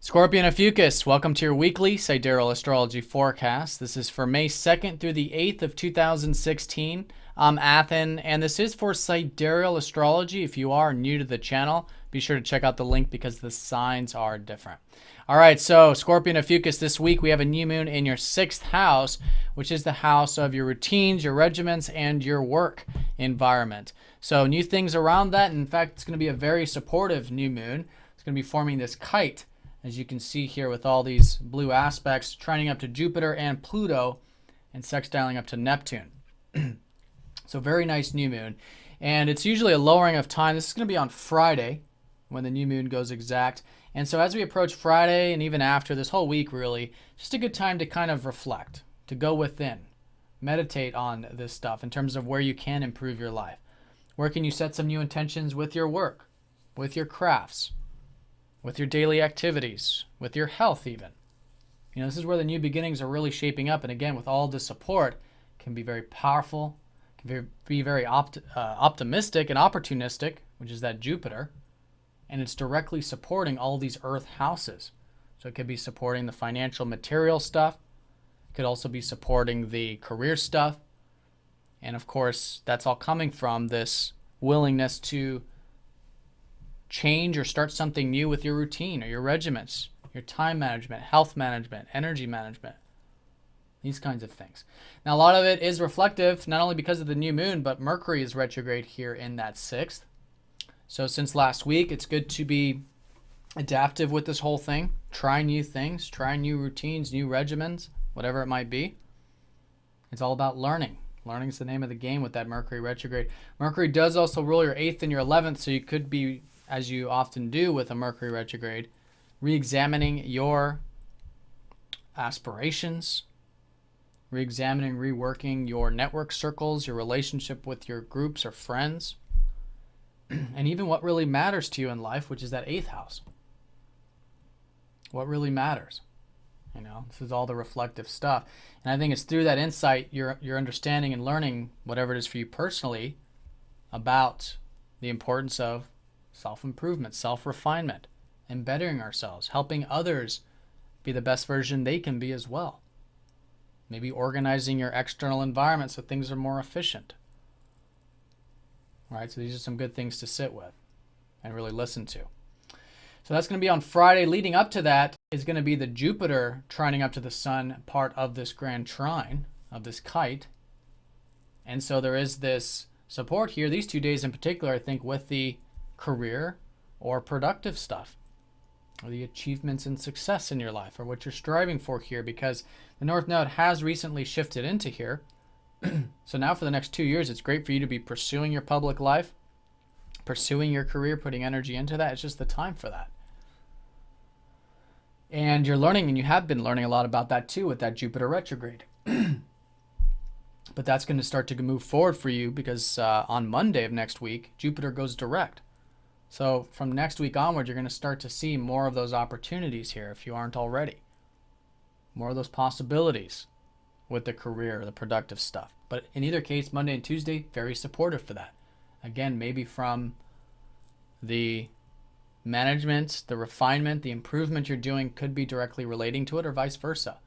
Scorpio Ophiuchus, welcome to your weekly Sidereal Astrology forecast. This is for May 2nd through the 8th of 2016. I'm Athen, and this is for Sidereal Astrology. If you are new to the channel, be sure to check out the link because the signs are different. All right, so Scorpio Ophiuchus, this week we have a new moon in your 6th house, which is the house of your routines, your regiments, and your work environment. So new things around that. In fact, it's going to be a very supportive new moon. It's going to be forming this kite, as you can see here with all these blue aspects, trining up to Jupiter and Pluto and sextiling up to Neptune. So very nice new moon. And it's usually a lowering of time. This is going to be on Friday when the new moon goes exact. And so as we approach Friday and even after this whole week, really, just a good time to kind of reflect, to go within, meditate on this stuff in terms of where you can improve your life. Where can you set some new intentions with your work, with your crafts, with your daily activities, with your health even. You know, this is where the new beginnings are really shaping up. And again, with all this support, can be very powerful, can be very optimistic and opportunistic, which is that Jupiter. And it's directly supporting all these earth houses. So it could be supporting the financial material stuff. It could also be supporting the career stuff. And of course, that's all coming from this willingness to change or start something new with your routine or your regiments, your time management, health management, energy management, these kinds of things. Now, a lot of it is reflective, not only because of the new moon, but Mercury is retrograde here in that 6th. So since last week, it's good to be adaptive with this whole thing. Try new things, try new routines, new regimens, whatever it might be. It's all about learning. Learning is the name of the game with that Mercury retrograde. Mercury does also rule your 8th and your 11th, so you could be, as you often do with a Mercury retrograde, re-examining your aspirations, re-examining, reworking your network circles, your relationship with your groups or friends, and even what really matters to you in life, which is that 8th house. What really matters? You know, this is all the reflective stuff. And I think it's through that insight, you're understanding and learning whatever it is for you personally about the importance of self-improvement, self-refinement, and bettering ourselves, helping others be the best version they can be as well. Maybe organizing your external environment so things are more efficient. All right, so these are some good things to sit with and really listen to. So that's going to be on Friday. Leading up to that is going to be the Jupiter trining up to the Sun part of this grand trine, of this kite. And so there is this support here, these 2 days in particular, I think, with the career or productive stuff, or the achievements and success in your life, or what you're striving for here, because the North Node has recently shifted into here. So now for the next 2 years, it's great for you to be pursuing your public life, pursuing your career, putting energy into that. It's just the time for that. And you're learning, and you have been learning a lot about that too with that Jupiter retrograde. But that's going to start to move forward for you because on Monday of next week, Jupiter goes direct. So from next week onward, you're going to start to see more of those opportunities here if you aren't already. More of those possibilities with the career, the productive stuff. But in either case, Monday and Tuesday, very supportive for that. Again, maybe from the management, the refinement, the improvement you're doing could be directly relating to it, or vice versa.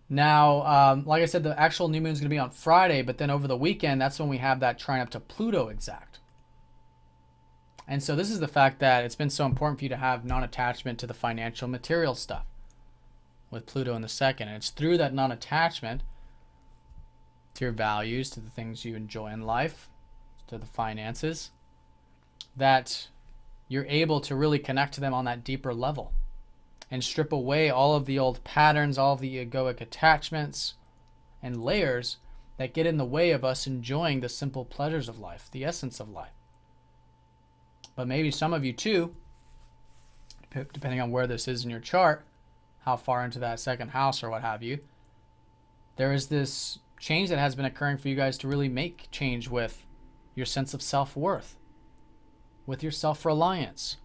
Now, like I said, the actual new moon is going to be on Friday, but then over the weekend, that's when we have that trine up to Pluto exact. And so this is the fact that it's been so important for you to have non-attachment to the financial material stuff with Pluto in the 2nd. And it's through that non-attachment to your values, to the things you enjoy in life, to the finances, that you're able to really connect to them on that deeper level and strip away all of the old patterns, all of the egoic attachments and layers that get in the way of us enjoying the simple pleasures of life, the essence of life. But maybe some of you too, depending on where this is in your chart, how far into that 2nd house or what have you, there is this change that has been occurring for you guys to really make change with your sense of self-worth, with your self-reliance,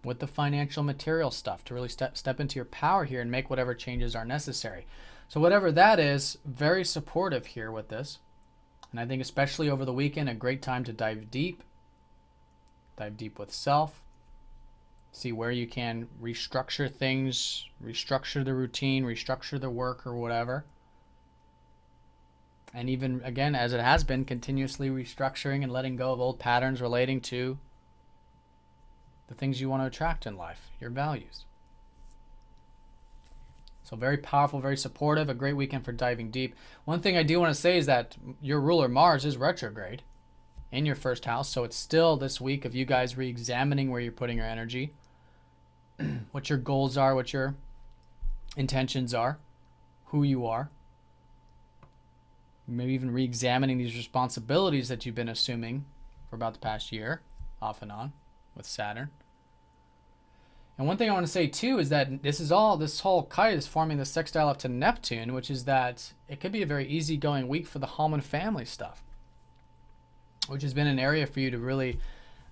with the financial material stuff, to really step into your power here and make whatever changes are necessary. So whatever that is, very supportive here with this. And I think especially over the weekend, a great time to dive deep with self, See where you can restructure things, restructure the routine, restructure the work or whatever. And even, again, as it has been, continuously restructuring and letting go of old patterns relating to the things you want to attract in life, your values. So very powerful, very supportive, a great weekend for diving deep. One thing I do want to say is that your ruler Mars is retrograde in your first house. So it's still this week of you guys re-examining where you're putting your energy, what your goals are, what your intentions are, who you are. Maybe even re-examining these responsibilities that you've been assuming for about the past year, off and on, with Saturn. And one thing I want to say too is that this whole kite is forming the sextile up to Neptune, which is that it could be a very easygoing week for the home and family stuff, which has been an area for you to really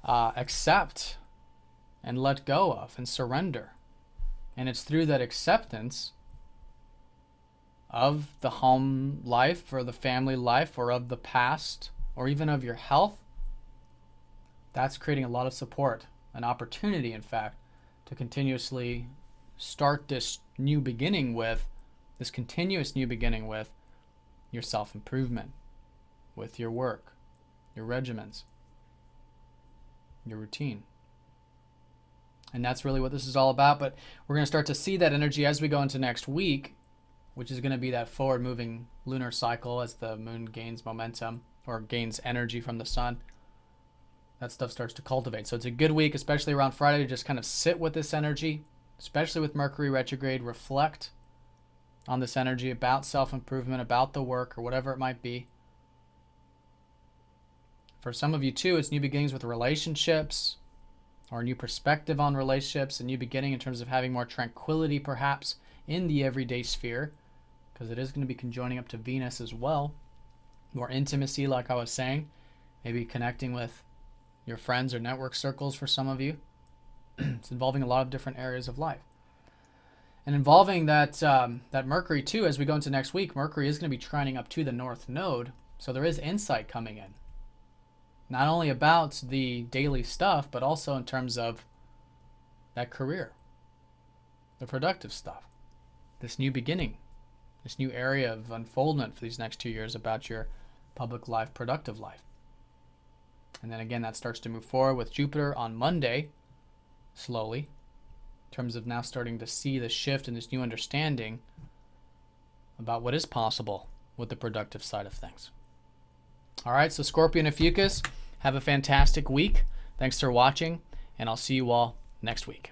accept and let go of and surrender. And it's through that acceptance of the home life or the family life or of the past or even of your health, that's creating a lot of support, an opportunity, in fact, to continuously start this continuous new beginning with your self-improvement, with your work, your regimens, your routine. And that's really what this is all about. But we're going to start to see that energy as we go into next week, which is going to be that forward-moving lunar cycle as the moon gains momentum or gains energy from the sun. That stuff starts to cultivate. So it's a good week, especially around Friday, to just kind of sit with this energy, especially with Mercury retrograde, reflect on this energy about self-improvement, about the work, or whatever it might be. For some of you, too, it's new beginnings with relationships or a new perspective on relationships, a new beginning in terms of having more tranquility, perhaps, in the everyday sphere, because it is going to be conjoining up to Venus as well. More intimacy, like I was saying, maybe connecting with your friends or network circles for some of you. It's involving a lot of different areas of life. And involving that Mercury, too, as we go into next week, Mercury is going to be trining up to the North Node, so there is insight coming in. Not only about the daily stuff, but also in terms of that career, the productive stuff, this new beginning, this new area of unfoldment for these next 2 years about your public life, productive life. And then again, that starts to move forward with Jupiter on Monday, slowly, in terms of now starting to see the shift and this new understanding about what is possible with the productive side of things. All right, so Scorpio Ophiuchus, have a fantastic week. Thanks for watching, and I'll see you all next week.